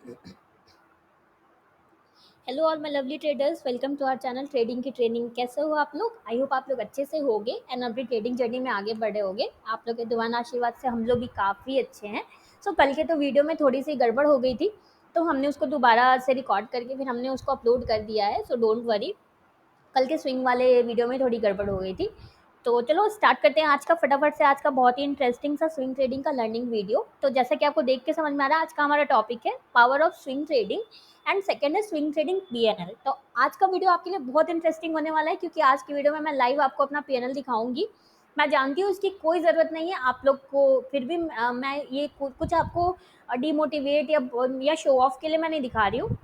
Hello all my lovely traders, welcome to our channel trading की training. कैसे हो आप लोग? आई होप आप लोग अच्छे से होगे एंड अपनी ट्रेडिंग जर्नी में आगे बढ़े होगे। आप लोग के दुआन आशीर्वाद से हम लोग भी काफ़ी अच्छे हैं। कल के तो वीडियो में थोड़ी सी गड़बड़ हो गई थी, तो हमने उसको दोबारा से रिकॉर्ड करके फिर हमने उसको अपलोड कर दिया है। सो डोंट वरी, कल के स्विंग वाले वीडियो में थोड़ी गड़बड़ हो गई थी। तो चलो स्टार्ट करते हैं आज का फटाफट से। आज का बहुत ही इंटरेस्टिंग सा स्विंग ट्रेडिंग का लर्निंग वीडियो। तो जैसा कि आपको देख के समझ में आ रहा है, आज का हमारा टॉपिक है power of swing trading and second है स्विंग ट्रेडिंग पीएनएल। तो आज का वीडियो आपके लिए बहुत इंटरेस्टिंग होने वाला है, क्योंकि आज की वीडियो में मैं लाइव आपको अपना पीएनएल दिखाऊंगी। मैं जानती हूँ इसकी कोई ज़रूरत नहीं है आप लोग को, फिर भी मैं ये कुछ आपको डिमोटिवेट या शो ऑफ के लिए मैं नहीं दिखा रही हूँ।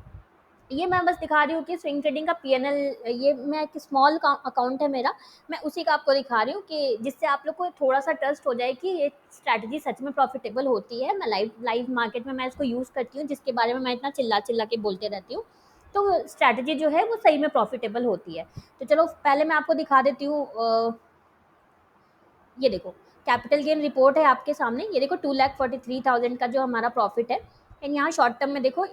ये मैं बस दिखा रही हूँ कि स्विंग ट्रेडिंग का पीएनएल, ये मैं एक स्मॉल अकाउंट है मेरा, मैं उसी का आपको दिखा रही हूँ कि जिससे आप लोग को थोड़ा सा ट्रस्ट हो जाए कि ये स्ट्रैटेजी सच में प्रॉफिटेबल होती है। मैं लाइव लाइव मार्केट में मैं इसको यूज़ करती हूँ, जिसके बारे में मैं इतना चिल्ला चिल्ला के बोलते रहती हूँ। तो स्ट्रैटेजी जो है वो सही में प्रॉफिटेबल होती है। तो चलो पहले मैं आपको दिखा देती हूँ। ये देखो, कैपिटल गेन रिपोर्ट है आपके सामने। ये देखो 2,43,000 का जो हमारा प्रॉफिट है। एंड यहाँ शॉर्ट टर्म में देखो,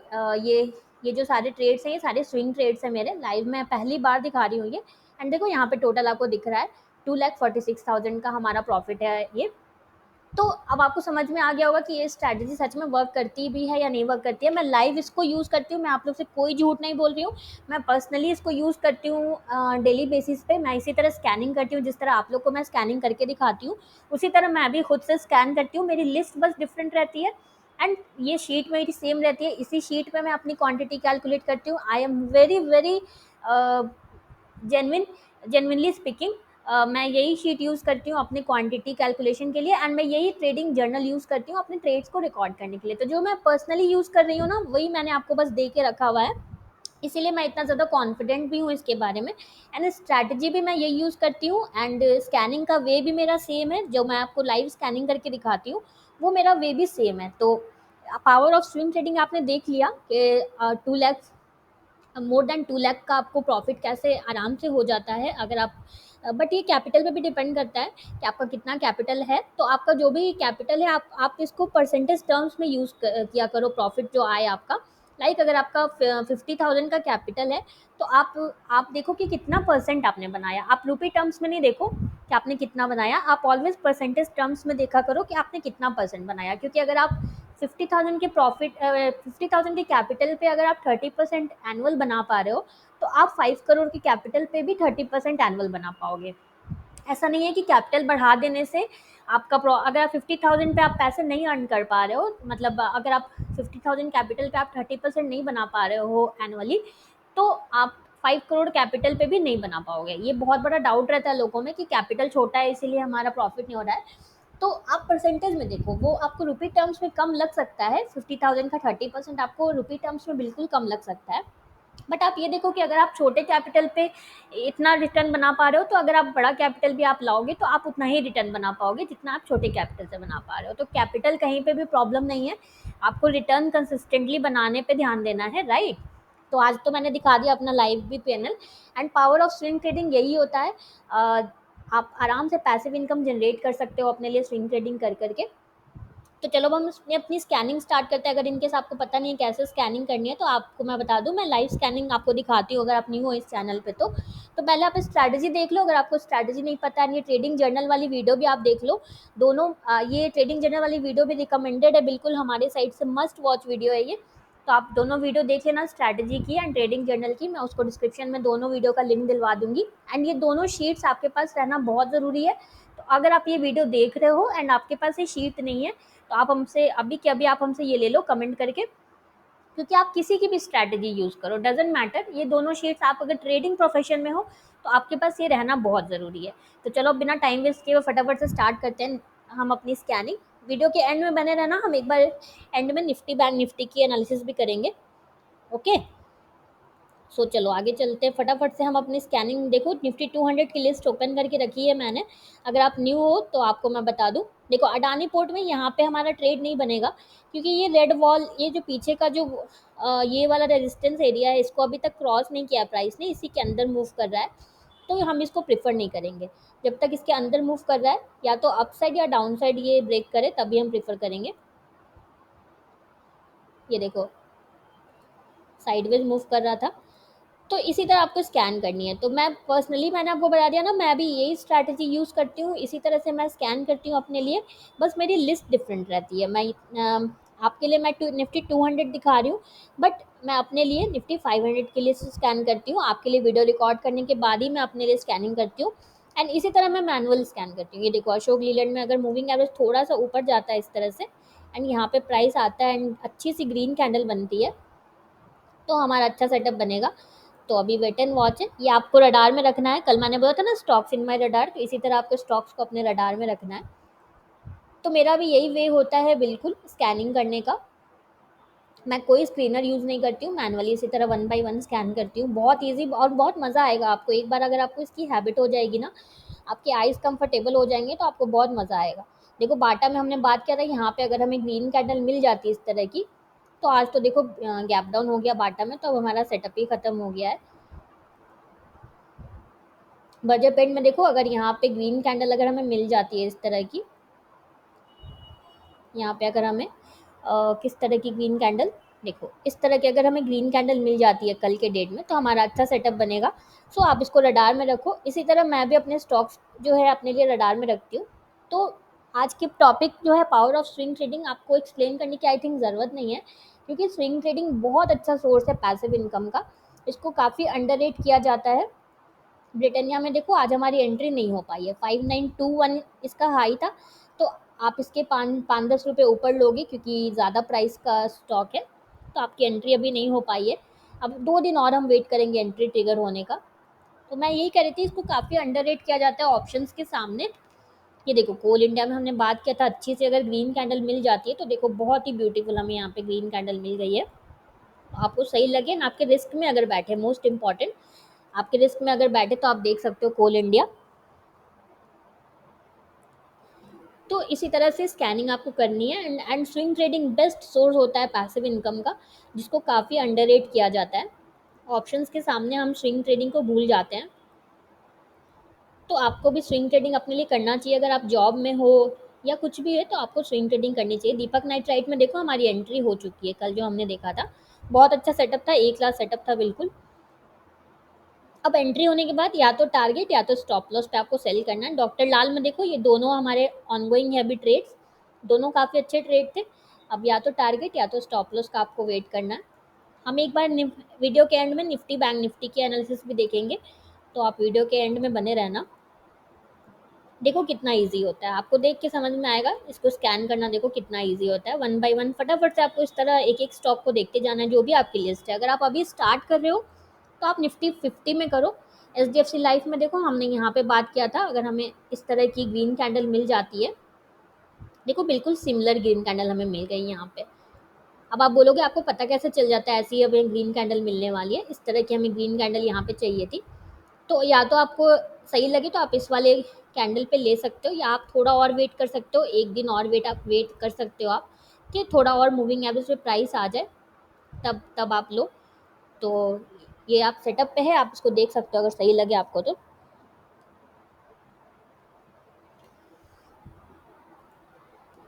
ये जो सारे ट्रेड्स हैं ये सारे स्विंग ट्रेड्स हैं मेरे। लाइव में पहली बार दिखा रही हूँ ये। एंड देखो यहाँ पे टोटल आपको दिख रहा है 2,46,000 का हमारा प्रॉफिट है ये। तो अब आपको समझ में आ गया होगा कि ये स्ट्रैटेजी सच में वर्क करती भी है या नहीं वर्क करती है। मैं लाइव इसको यूज़ करती हूँ, मैं आप लोग से कोई झूठ नहीं बोल रही हूँ। मैं पर्सनली इसको यूज़ करती हूँ डेली बेसिस पे। मैं इसी तरह स्कैनिंग करती हूँ, जिस तरह आप लोग को मैं स्कैनिंग करके दिखाती हूँ उसी तरह मैं भी खुद से स्कैन करती हूँ। मेरी लिस्ट बस डिफरेंट रहती है एंड ये शीट मेरी सेम रहती है। इसी शीट पे मैं अपनी क्वांटिटी कैलकुलेट करती हूँ। I am very very genuine genuinely speaking, मैं यही शीट यूज़ करती हूँ अपनी क्वांटिटी कैलकुलेशन के लिए। एंड मैं यही ट्रेडिंग जर्नल यूज़ करती हूँ अपने ट्रेड्स को रिकॉर्ड करने के लिए। तो जो मैं पर्सनली यूज़ कर रही हूँ ना, वही मैंने आपको बस दे के रखा हुआ है, इसीलिए मैं इतना ज़्यादा कॉन्फिडेंट भी हूँ इसके बारे में। एंड स्ट्रैटेजी भी मैं यही यूज़ करती हूँ एंड स्कैनिंग का वे भी मेरा सेम है। जो मैं आपको लाइव स्कैनिंग करके दिखाती हूँ वो मेरा वे भी सेम है। तो पावर ऑफ स्विंग ट्रेडिंग आपने देख लिया कि 2 लाख, मोर देन 2 लाख का आपको प्रॉफिट कैसे आराम से हो जाता है अगर आप, बट ये कैपिटल पे भी डिपेंड करता है कि आपका कितना कैपिटल है। तो आपका जो भी कैपिटल है आप इसको परसेंटेज टर्म्स में यूज़ किया करो, प्रॉफिट जो आए आपका। लाइक अगर आपका 50,000 का कैपिटल है, तो आप देखो कि कितना परसेंट आपने बनाया। आप रुपी टर्म्स में नहीं देखो कि आपने कितना बनाया, आप ऑलवेज परसेंटेज टर्म्स में देखा करो कि आपने कितना परसेंट बनाया। क्योंकि अगर आप 50,000 के प्रॉफिट 50,000 के कैपिटल पे अगर आप 30% एनुअल बना पा रहे हो, तो आप 5 करोड़ के कैपिटल पे भी 30% एनुअल बना पाओगे। ऐसा नहीं है कि कैपिटल बढ़ा देने से आपका अगर आप 50,000 पे आप पैसे नहीं अर्न कर पा रहे हो, मतलब अगर आप 50,000 कैपिटल पे आप 30% नहीं बना पा रहे हो एनुअली, तो आप 5 करोड़ कैपिटल पे भी नहीं बना पाओगे। ये बहुत बड़ा डाउट रहता है लोगों में कि कैपिटल छोटा है इसीलिए हमारा प्रॉफिट नहीं हो रहा है। तो आप परसेंटेज में देखो, वो आपको रुपी टर्म्स में कम लग सकता है। 50,000 का 30% आपको रुपी टर्म्स में बिल्कुल कम लग सकता है। बट आप ये देखो कि अगर आप छोटे कैपिटल पे इतना रिटर्न बना पा रहे हो, तो अगर आप बड़ा कैपिटल भी आप लाओगे तो आप उतना ही रिटर्न बना पाओगे जितना आप छोटे कैपिटल से बना पा रहे हो। तो कैपिटल कहीं पे भी प्रॉब्लम नहीं है, आपको रिटर्न कंसिस्टेंटली बनाने पे ध्यान देना है, राइट। तो आज तो मैंने दिखा दिया अपना लाइव भी PNL. And power of swing trading यही होता है। आप आराम से पैसिव इनकम जनरेट कर सकते हो अपने लिए स्विंग ट्रेडिंग कर करके। तो चलो अब हम उसमें अपनी स्कैनिंग स्टार्ट करते हैं। अगर इनकेस आपको पता नहीं है कैसे स्कैनिंग करनी है, तो आपको मैं बता दूं, मैं लाइव स्कैनिंग आपको दिखाती हूँ अगर आप न्यू हो इस चैनल पे। तो पहले आप स्ट्रैटेजी देख लो। अगर आपको स्ट्रैटेजी नहीं पता है, ये ट्रेडिंग जर्नल वाली वीडियो भी आप देख लो। दोनों ये ट्रेडिंग जर्नल वाली वीडियो भी रिकमेंडेड है बिल्कुल, हमारे साइड से मस्ट वॉच वीडियो है ये। तो आप दोनों वीडियो देख लेना, स्ट्रैटेजी की एंड ट्रेडिंग जर्नल की। मैं उसको डिस्क्रिप्शन में दोनों वीडियो का लिंक दिलवा दूंगी। एंड ये दोनों शीट्स आपके पास रहना बहुत ज़रूरी है। तो अगर आप ये वीडियो देख रहे हो एंड आपके पास ये शीट नहीं है, तो आप हमसे अभी के अभी आप हमसे ये ले लो कमेंट करके। क्योंकि आप किसी की भी स्ट्रैटेजी यूज़ करो, डजेंट मैटर, ये दोनों शीट्स आप अगर ट्रेडिंग प्रोफेशन में हो तो आपके पास ये रहना बहुत ज़रूरी है। तो चलो बिना टाइम वेस्ट किए फटाफट से स्टार्ट करते हैं हम अपनी स्कैनिंग। वीडियो के एंड में बने रहना, हम एक बार एंड में निफ्टी बैंक निफ्टी की एनालिसिस भी करेंगे। ओके, चलो आगे चलते हैं फटाफट से। हम अपनी स्कैनिंग देखो, निफ्टी 200 की लिस्ट ओपन करके रखी है मैंने। अगर आप न्यू हो तो आपको मैं बता दूं, देखो अडानी पोर्ट में यहाँ पे हमारा ट्रेड नहीं बनेगा, क्योंकि ये रेड वॉल, ये जो पीछे का जो ये वाला रेजिस्टेंस एरिया है, इसको अभी तक क्रॉस नहीं किया प्राइस ने, इसी के अंदर मूव कर रहा है। तो हम इसको प्रेफर नहीं करेंगे जब तक इसके अंदर मूव कर रहा है, या तो अपसाइड या डाउन साइड ये ब्रेक करे तभी हम प्रेफर करेंगे। ये देखो, साइडवेज मूव कर रहा था। तो इसी तरह आपको स्कैन करनी है। तो मैं पर्सनली, मैंने आपको बता दिया ना, मैं भी यही स्ट्रैटेजी यूज़ करती हूँ, इसी तरह से मैं स्कैन करती हूँ अपने लिए। बस मेरी लिस्ट डिफरेंट रहती है। आपके लिए मैं निफ्टी 200 दिखा रही हूँ, बट मैं अपने लिए निफ्टी 500 के लिए स्कैन करती हूँ। आपके लिए वीडियो रिकॉर्ड करने के बाद ही मैं अपने लिए स्कैनिंग करती हूँ। एंड इसी तरह मैं मैनुअल स्कैन करती हूँ। ये देखो, अशोक लीलैंड में अगर मूविंग एवरेज थोड़ा सा ऊपर जाता है इस तरह से, एंड यहाँ पे प्राइस आता है एंड अच्छी सी ग्रीन कैंडल बनती है, तो हमारा अच्छा सेटअप बनेगा। तो अभी वेट एंड वॉच है, ये आपको रडार में रखना है। कल मैंने बोला था ना स्टॉक्स इन माय रडार, तो इसी तरह आपको स्टॉक्स को अपने रडार में रखना है। तो मेरा भी यही वे होता है बिल्कुल स्कैनिंग करने का। मैं कोई स्क्रीनर यूज़ नहीं करती हूँ, मैनुअली इसी तरह वन बाय वन स्कैन करती हूँ। बहुत ईजी और बहुत मज़ा आएगा आपको। एक बार अगर आपको इसकी हैबिट हो जाएगी ना, आपके आईज कंफर्टेबल हो जाएंगे, तो आपको बहुत मज़ा आएगा। देखो बाटा में हमने बात किया था, यहाँ पे अगर हमें ग्रीन कैंडल मिल जाती है इस तरह की, तो आज तो देखो गैप डाउन हो गया बाटा में, तो अब हमारा सेटअप ही खत्म हो गया है। बजर पेंट में देखो, अगर यहाँ पे ग्रीन कैंडल अगर हमें मिल जाती है इस तरह की, यहाँ पे अगर हमें किस तरह की ग्रीन कैंडल, देखो इस तरह की अगर हमें ग्रीन कैंडल मिल जाती है कल के डेट में, तो हमारा अच्छा सेटअप बनेगा। सो आप इसको रडार में रखो। इसी तरह मैं भी अपने स्टॉक्स जो है अपने लिए रडार में रखती हूँ। तो आज की टॉपिक जो है पावर ऑफ स्विंग ट्रेडिंग, आपको एक्सप्लेन करने की आई थिंक ज़रूरत नहीं है, क्योंकि स्विंग ट्रेडिंग बहुत अच्छा सोर्स है पैसिव इनकम का। इसको काफ़ी अंडररेट किया जाता है। ब्रिटानिया में देखो आज हमारी एंट्री नहीं हो पाई है, 5921 इसका हाई था। तो आप इसके 5-10 रुपये ऊपर लोगे, क्योंकि ज़्यादा प्राइस का स्टॉक है, तो आपकी एंट्री अभी नहीं हो पाई है। अब 2 दिन और हम वेट करेंगे एंट्री ट्रिगर होने का। तो मैं यही कह रही थी, इसको काफ़ी अंडररेट किया जाता है ऑप्शंस के सामने। ये देखो कोल इंडिया में हमने बात किया था, अच्छी से अगर ग्रीन कैंडल मिल जाती है, तो देखो बहुत ही ब्यूटीफुल हमें यहाँ पे ग्रीन कैंडल मिल गई है। आपको सही लगे ना, आपके रिस्क में अगर बैठे, मोस्ट इंपॉर्टेंट, आपके रिस्क में अगर बैठे, तो आप देख सकते हो कोल इंडिया। तो इसी तरह से स्कैनिंग आपको करनी है। And swing trading best source होता है पैसिव इनकम का, जिसको काफ़ी अंडररेट किया जाता है। ऑप्शंस के सामने हम स्विंग ट्रेडिंग को भूल जाते हैं। तो आपको भी स्विंग ट्रेडिंग अपने लिए करना चाहिए। अगर आप जॉब में हो या कुछ भी है, तो आपको स्विंग ट्रेडिंग करनी चाहिए। दीपक नाइट राइट में देखो हमारी एंट्री हो चुकी है, कल जो हमने देखा था बहुत अच्छा सेटअप था, एक लाख सेटअप था बिल्कुल। अब एंट्री होने के बाद या तो टारगेट या तो स्टॉप लॉस पे आपको सेल करना है। डॉक्टर लाल में देखो, ये दोनों हमारे ऑनगोइंग है अभी ट्रेड्स, दोनों काफ़ी अच्छे ट्रेड थे। अब या तो टारगेट या तो स्टॉप लॉस का आपको वेट करना है। हम एक बार वीडियो के एंड में निफ्टी बैंक निफ्टी की एनालिसिस भी देखेंगे, तो आप वीडियो के एंड में बने रहना। देखो कितना इजी होता है, आपको देख के समझ में आएगा। इसको स्कैन करना देखो कितना इजी होता है। वन बाय वन फटाफट से आपको इस तरह एक एक स्टॉक को देखते जाना है, जो भी आपकी लिस्ट है। अगर आप अभी स्टार्ट कर रहे हो, तो आप निफ्टी 50 में करो। HDFC लाइफ में देखो, हमने यहाँ पे बात किया था, अगर हमें इस तरह की ग्रीन कैंडल मिल जाती है, देखो बिल्कुल सिमिलर ग्रीन कैंडल हमें मिल गई यहाँ पे। अब आप बोलोगे आपको पता कैसे चल जाता है ऐसी हमें ग्रीन कैंडल मिलने वाली है, इस तरह की हमें ग्रीन कैंडल यहाँ पे चाहिए थी। तो या तो आपको सही लगे तो आप इस वाले कैंडल पे ले सकते हो, या आप थोड़ा और वेट कर सकते हो, एक दिन और वेट कर सकते हो आप, कि थोड़ा और मूविंग एवरेज पे प्राइस आ जाए, तब तब आप लो। तो ये आप सेटअप पे है, आप इसको देख सकते हो अगर सही लगे आपको तो।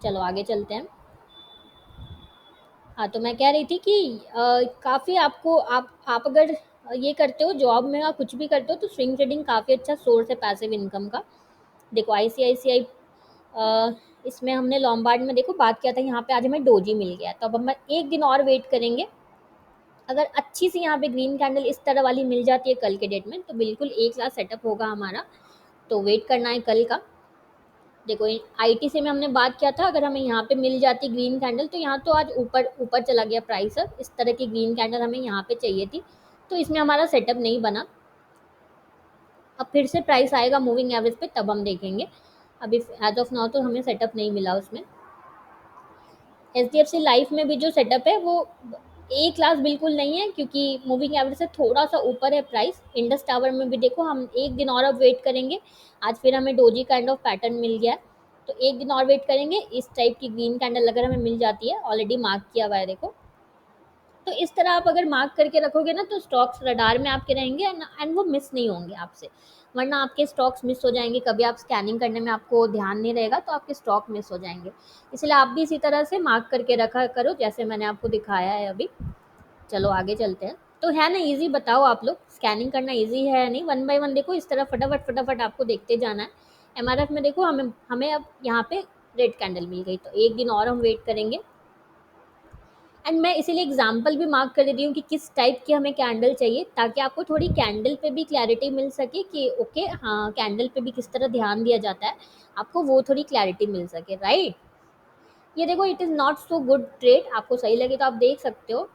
चलो आगे चलते हैं। हाँ, तो मैं कह रही थी कि काफ़ी आपको आप अगर ये करते हो, जॉब में या कुछ भी करते हो, तो स्विंग ट्रेडिंग काफ़ी अच्छा सोर्स है पैसिव इनकम का। देखो ICICI, इसमें हमने लॉम्बार्ड में देखो बात किया था, यहाँ पे आज हमें डोजी मिल गया, तो अब हम एक दिन और वेट करेंगे। अगर अच्छी सी यहाँ पे ग्रीन कैंडल इस तरह वाली मिल जाती है कल के डेट में, तो बिल्कुल एक लाख सेटअप होगा हमारा। तो वेट करना है कल का। देखो ITC में हमने बात किया था, अगर हमें यहाँ पे मिल जाती ग्रीन कैंडल, तो यहाँ तो आज ऊपर ऊपर चला गया प्राइस। इस तरह की ग्रीन कैंडल हमें यहाँ पे चाहिए थी, तो इसमें हमारा सेटअप नहीं बना। अब फिर से प्राइस आएगा मूविंग एवरेज पे, तब हम देखेंगे। अभी एज ऑफ नाउ तो हमें सेटअप नहीं मिला उसमें। HDFC लाइफ में भी जो सेटअप है वो ए क्लास बिल्कुल नहीं है, क्योंकि मूविंग एवरेज से थोड़ा सा ऊपर है प्राइस। इंडस टावर में भी देखो, हम एक दिन और अब वेट करेंगे। आज फिर हमें डोजी काइंड ऑफ पैटर्न मिल गया है, तो एक दिन और वेट करेंगे। इस टाइप की ग्रीन कैंडल अगर हमें मिल जाती है, ऑलरेडी मार्क किया हुआ है देखो, तो इस तरह आप अगर मार्क करके रखोगे ना, तो स्टॉक्स रडार में आपके रहेंगे, एंड वो मिस नहीं होंगे आपसे। वरना आपके स्टॉक्स मिस हो जाएंगे, कभी आप स्कैनिंग करने में आपको ध्यान नहीं रहेगा, तो आपके स्टॉक मिस हो जाएंगे। इसलिए आप भी इसी तरह से मार्क करके रखा करो, जैसे मैंने आपको दिखाया है अभी। चलो आगे चलते हैं। तो है ना इजी, बताओ आप लोग स्कैनिंग करना इजी है या नहीं? वन बाय वन देखो, इस तरह फटाफट फटाफट आपको देखते जाना है। एमआरएफ में देखो, हमें हमें अब यहाँ पे रेड कैंडल मिल गई, तो एक दिन और हम वेट करेंगे। एंड मैं इसीलिए एग्जाम्पल भी मार्क कर देती हूँ कि किस टाइप की हमें कैंडल चाहिए, ताकि आपको थोड़ी कैंडल पे भी क्लैरिटी मिल सके कि ओके हाँ कैंडल पे भी किस तरह ध्यान दिया जाता है, आपको वो थोड़ी क्लैरिटी मिल सके, राइट। ये देखो, it is not so good trade, आपको सही लगे तो आप देख सकते हो।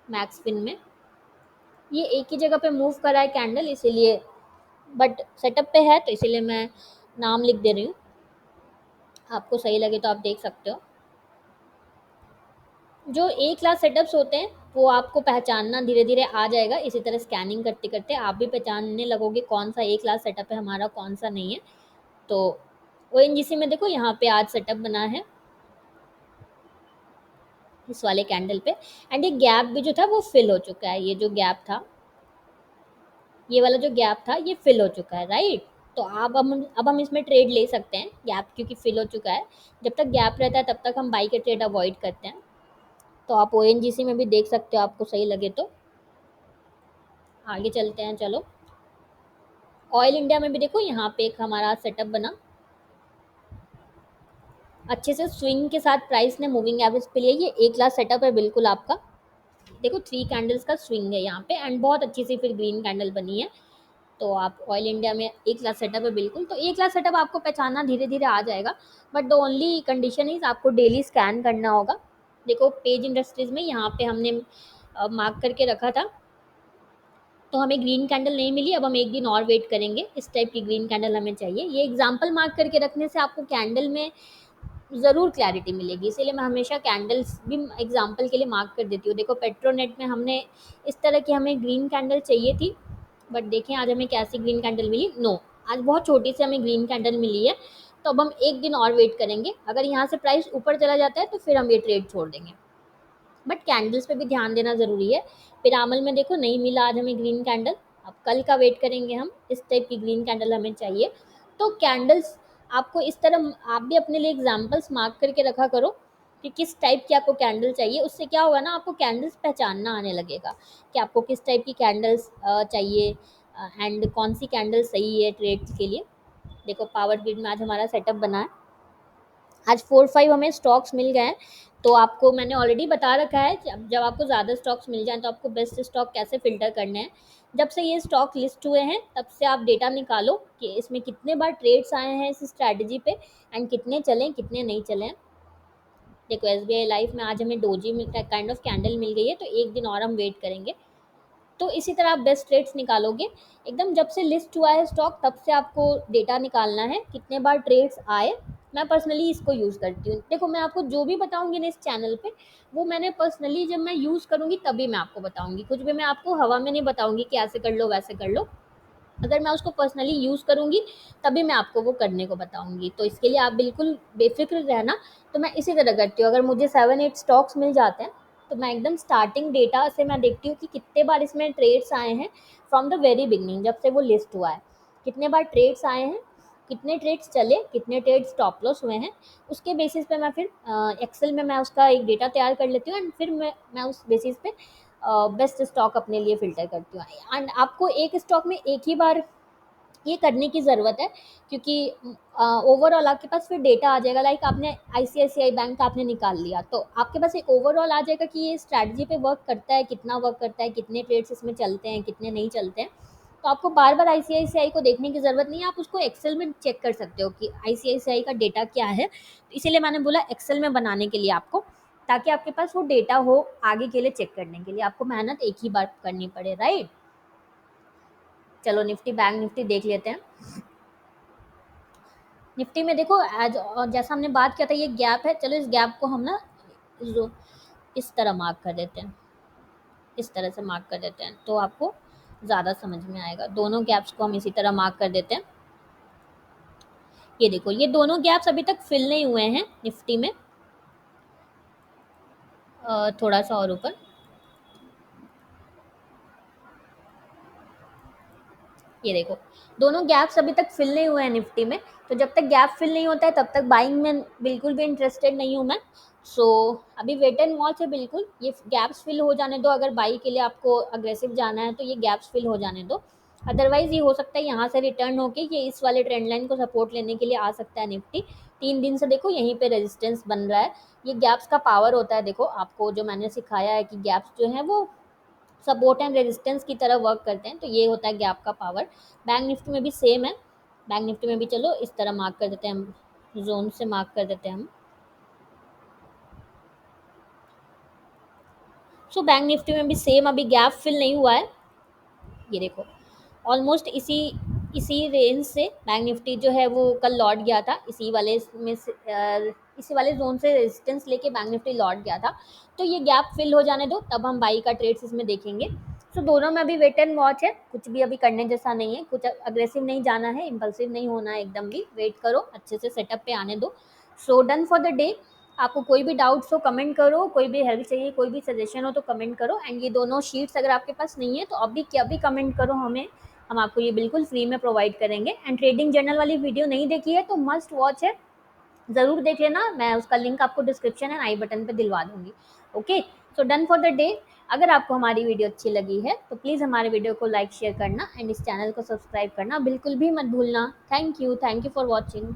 मैक्स फिन में ये एक ही जगह पे मूव करा है कैंडल, इसीलिए बट सेटअप पे है तो इसीलिए मैं नाम लिख दे रही हूँ, आपको सही लगे तो आप देख सकते हो। जो ए क्लास सेटअप्स होते हैं वो आपको पहचानना धीरे धीरे आ जाएगा, इसी तरह स्कैनिंग करते करते आप भी पहचानने लगोगे कौन सा ए क्लास सेटअप है हमारा, कौन सा नहीं है। तो ओएनजीसी में देखो यहाँ पे आज सेटअप बना है इस वाले कैंडल पे, एंड ये गैप भी जो था वो फिल हो चुका है, ये जो गैप था, ये वाला जो गैप था ये फिल हो चुका है, राइट। तो अब हम इसमें ट्रेड ले सकते हैं, गैप क्योंकि फिल हो चुका है। जब तक गैप रहता है तब तक हम बाई के ट्रेड अवॉइड करते हैं। तो आप ओएनजीसी में भी देख सकते हो, आपको सही लगे तो। आगे चलते हैं चलो। ऑयल इंडिया में भी देखो यहाँ पे एक हमारा सेटअप बना अच्छे से स्विंग के साथ, प्राइस ने मूविंग एवरेज पे लिया, ये एक लाख सेटअप है बिल्कुल आपका। देखो 3 कैंडल्स का स्विंग है यहाँ पे, एंड बहुत अच्छी सी फिर ग्रीन कैंडल बनी है। तो आप ऑयल इंडिया में एक लाख सेटअप है बिल्कुल, तो एक लाख सेटअप आपको पहचानना धीरे धीरे आ जाएगा। But the only condition is आपको डेली स्कैन करना होगा। देखो पेज इंडस्ट्रीज में यहाँ पे हमने मार्क करके रखा था, तो हमें ग्रीन कैंडल नहीं मिली, अब हम एक दिन और वेट करेंगे, इस टाइप की ग्रीन कैंडल हमें चाहिए। ये एग्जाम्पल मार्क करके रखने से आपको कैंडल में ज़रूर क्लैरिटी मिलेगी, इसीलिए मैं हमेशा कैंडल्स भी एग्जाम्पल के लिए मार्क कर देती हूँ। देखो पेट्रोनेट में हमने इस तरह की हमें ग्रीन कैंडल चाहिए थी, बट देखें आज हमें कैसी ग्रीन कैंडल मिली, नो आज बहुत छोटी सी हमें ग्रीन कैंडल मिली है। तो अब हम एक दिन और वेट करेंगे, अगर यहाँ से प्राइस ऊपर चला जाता है तो फिर हम ये ट्रेड छोड़ देंगे, बट कैंडल्स पे भी ध्यान देना ज़रूरी है। पिरामल में देखो नहीं मिला आज हमें ग्रीन कैंडल, अब कल का वेट करेंगे हम, इस टाइप की ग्रीन कैंडल हमें चाहिए। तो कैंडल्स आपको इस तरह आप भी अपने लिए एग्जाम्पल्स मार्क करके रखा करो कि किस टाइप की आपको कैंडल चाहिए, उससे क्या होगा ना आपको कैंडल्स पहचानना आने लगेगा कि आपको किस टाइप की कैंडल्स चाहिए, एंड कौन सी कैंडल सही है ट्रेड्स के लिए। देखो पावर ग्रिड में आज हमारा सेटअप बना है, आज 4-5 हमें स्टॉक्स मिल गए हैं। तो आपको मैंने ऑलरेडी बता रखा है कि जब आपको ज़्यादा स्टॉक्स मिल जाएँ तो आपको बेस्ट स्टॉक कैसे फ़िल्टर करने हैं। जब से ये स्टॉक लिस्ट हुए हैं तब से आप डेटा निकालो कि इसमें कितने बार ट्रेड्स आए हैं इस स्ट्रैटेजी पे, एंड कितने चले कितने नहीं चले हैं। देखो एसबीआई लाइफ में आज हमें डोजी काइंड ऑफ कैंडल मिल गई है, तो एक दिन और हम वेट करेंगे। तो इसी तरह आप बेस्ट रेट्स निकालोगे, एकदम जब से लिस्ट हुआ है स्टॉक तब से आपको डेटा निकालना है कितने बार ट्रेड्स आए। मैं पर्सनली इसको यूज़ करती हूँ। देखो मैं आपको जो भी बताऊंगी ना इस चैनल पे, वो मैंने पर्सनली जब मैं यूज़ करूँगी तभी मैं आपको बताऊंगी, कुछ भी मैं आपको हवा में नहीं बताऊंगी कि ऐसे कर लो वैसे कर लो। अगर मैं उसको पर्सनली यूज़ करूँगी तभी मैं आपको वो करने को बताऊँगी, तो इसके लिए आप बिल्कुल बेफिक्र रहना। तो मैं इसी तरह करती हूँ, अगर मुझे 7-8 स्टॉक्स मिल जाते हैं तो मैं एकदम स्टार्टिंग डेटा से मैं देखती हूँ कि कितने बार इसमें ट्रेड्स आए हैं फ्रॉम द वेरी बिगनिंग, जब से वो लिस्ट हुआ है कितने बार ट्रेड्स आए हैं, कितने ट्रेड्स चले, कितने ट्रेड स्टॉप लॉस हुए हैं। उसके बेसिस पे मैं फिर एक्सेल में मैं उसका एक डेटा तैयार कर लेती हूँ, एंड फिर मैं उस बेसिस पे बेस्ट स्टॉक अपने लिए फ़िल्टर करती हूँ। एंड आपको एक स्टॉक में एक ही बार ये करने की ज़रूरत है, क्योंकि ओवरऑल आपके पास फिर डेटा आ जाएगा। लाइक आपने आईसीआईसीआई बैंक का आपने निकाल लिया तो आपके पास एक ओवरऑल आ जाएगा कि ये स्ट्रैटेजी पे वर्क करता है, कितना वर्क करता है, कितने ट्रेड्स इसमें चलते हैं, कितने नहीं चलते हैं। तो आपको बार बार आईसीआईसीआई को देखने की ज़रूरत नहीं है, आप उसको एक्सेल में चेक कर सकते हो कि आईसीआईसीआई का डेटा क्या है। तो इसीलिए मैंने बोला एक्सेल में बनाने के लिए आपको, ताकि आपके पास वो डेटा हो आगे के लिए चेक करने के लिए, आपको मेहनत एक ही बार करनी पड़े, राइट। चलो निफ्टी बैंक निफ्टी देख लेते हैं। निफ्टी में देखो आज और जैसा हमने बात किया था ये गैप है, चलो इस गैप को हम ना इस तरह मार्क कर देते हैं, इस तरह से मार्क कर देते हैं तो आपको ज़्यादा समझ में आएगा। दोनों गैप्स को हम इसी तरह मार्क कर देते हैं। ये देखो ये दोनों गैप्स अभी तक फिल नहीं हुए हैं निफ्टी में, थोड़ा सा और ऊपर, ये देखो, दोनों गैप्स अभी तक फिल नहीं हुए हैं निफ्टी में। तो जब तक गैप फिल नहीं होता है तब तक बाइंग में बिल्कुल भी इंटरेस्टेड नहीं हूँ मैं। सो अभी वेट एंड वॉच है बिल्कुल, ये गैप्स फिल हो जाने दो। अगर बाई के लिए आपको अग्रेसिव जाना है तो ये गैप्स फिल हो जाने दो। अदरवाइज ये हो सकता है यहाँ से रिटर्न होके ये इस वाले ट्रेंड लाइन को सपोर्ट लेने के लिए आ सकता है निफ्टी। 3 दिन से देखो यहीं पे रेजिस्टेंस बन रहा है। ये गैप्स का पावर होता है, देखो आपको जो मैंने सिखाया है कि गैप्स जो है वो सपोर्ट एंड रेजिस्टेंस की तरह वर्क करते हैं। तो ये होता है गैप का पावर। बैंक निफ्टी में भी सेम है। बैंक निफ्टी में भी चलो इस तरह मार्क कर देते हैं हम, जोन से मार्क कर देते हैं हम। सो बैंक निफ्टी में भी सेम, अभी गैप फिल नहीं हुआ है। ये देखो ऑलमोस्ट इसी इसी रेंज से बैंक निफ्टी जो है वो कल लौट गया था, इसी वाले में से इसी वाले जोन से रेजिस्टेंस लेके बैंक निफ्टी लौट गया था। तो ये गैप फिल हो जाने दो, तब हम बाई का ट्रेड्स इसमें देखेंगे। सो दोनों में अभी वेट एंड वॉच है, कुछ भी अभी करने जैसा नहीं है, कुछ अग्रेसिव नहीं जाना है, इम्पल्सिव नहीं होना है, एकदम भी वेट करो, अच्छे से सेटअप पे आने दो। So done for the day. आपको कोई भी डाउट्स हो कमेंट करो, कोई भी हेल्प चाहिए, कोई भी सजेशन हो तो कमेंट करो। एंड ये दोनों शीट्स अगर आपके पास नहीं है तो अभी क्या भी कमेंट करो हमें, हम आपको ये बिल्कुल फ्री में प्रोवाइड करेंगे। एंड ट्रेडिंग जर्नल वाली वीडियो नहीं देखी है तो मस्ट वॉच है, ज़रूर देख लेना। मैं उसका लिंक आपको डिस्क्रिप्शन एंड आई बटन पे दिलवा दूंगी। Okay, so done for the day. अगर आपको हमारी वीडियो अच्छी लगी है तो प्लीज़ हमारे वीडियो को लाइक शेयर करना एंड इस चैनल को सब्सक्राइब करना बिल्कुल भी मत भूलना। Thank you for watching.